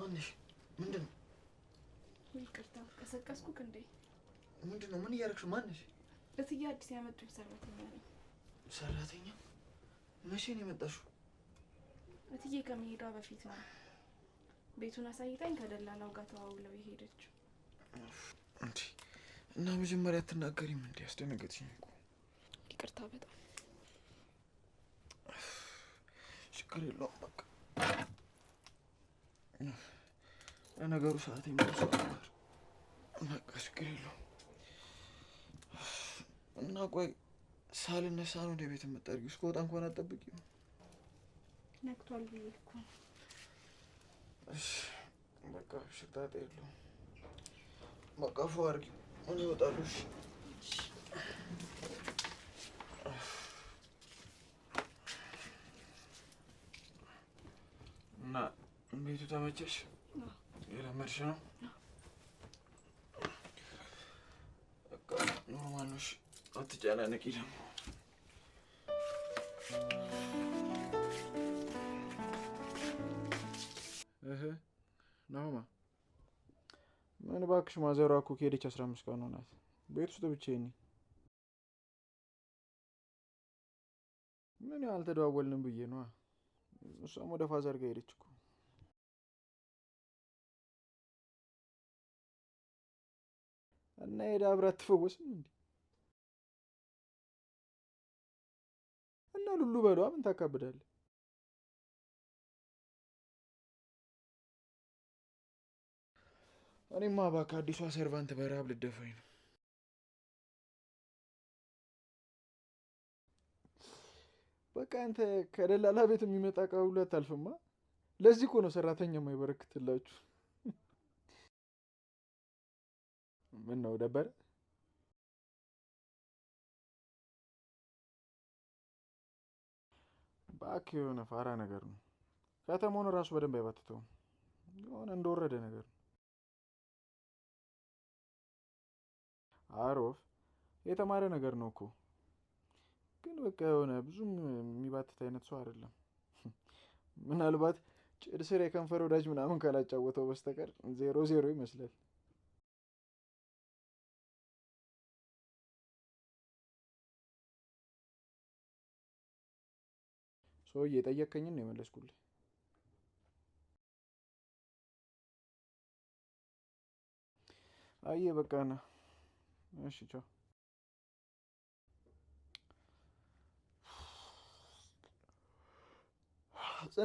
ማንሽ ምንድነው? ይቅርታ ቀሰቀስኩክ እንዴ? ምንድነው? ምን እያደረግሽ? ማንሽ? እትዬ አዲስ ያመጡኝ ሰራተኛ ነኝ። ሰራተኛ? መቼ ነው የመጣሽው? እትዬ ከመሄዷ በፊት ነው። ቤቱን አሳይታኝ ከደላላው ጋር ተዋውለው የሄደችው። እንዴ እና መጀመሪያ አትናገሪም እንዴ? አስደነገጥሽኝ እኮ። ይቅርታ በጣም። ችግር የለውም በቃ። ለነገሩ ሰዓት የሚደርስ ነበር። በቃ ችግር የለውም። እና ቆይ ሳልነሳ ነው ወደ ቤት የምትጠርጊው? እስከወጣ እንኳን አትጠብቂም? ነግቷል ብዬ እኮ። እሺ በቃ ሽታጤ የለውም። በቃ ፎ አድርጊው። እኔ እወጣለሁ። እሺ እና ቤቱ ተመቸሽ? የለመድሽ ነው? በቃ ኖርማል ነው። እሺ አትጨናነቂ ደግሞ። ናሆማ ምን እባክሽ፣ ማዘሯ እኮ ከሄደች 15 ቀን ሆናት። ቤት ውስጥ ብቻዬን ነኝ። ምን ያልተደዋወልንም ብዬ ነዋ። እሷም ወደ ፋዘር ጋር ሄደች እኮ። እና ሄዳ አብራ አትፈወስም እንዴ? እና ሉሉ በሏ። ምን ታካብዳለህ? እኔማ እባክህ አዲሷ ሰርቫንት በረሀብ ልደፋኝ ነው። በቃ አንተ ከደላላ ቤት የሚመጣ እቃ ሁሉ አታልፍማ። ለዚህ እኮ ነው ሰራተኛ የማይበረክትላችሁ። ምን ነው ደበረ? እባክህ የሆነ ፋራ ነገር ነው። ከተማውን ራሱ በደንብ አይባትተውም። የሆነ እንደወረደ ነገር ነው። አሮፍ የተማረ ነገር ነው እኮ፣ ግን በቃ የሆነ ብዙም የሚባትት አይነት ሰው አይደለም። ምናልባት ጭድ ስር የከንፈር ወዳጅ ምናምን ካላጫወተው በስተቀር 0-0 ይመስላል። ሰውዬ የጠየቀኝን ነው የመለስኩልህ። አየህ በቃ ና። እሺ ቻው። ጽና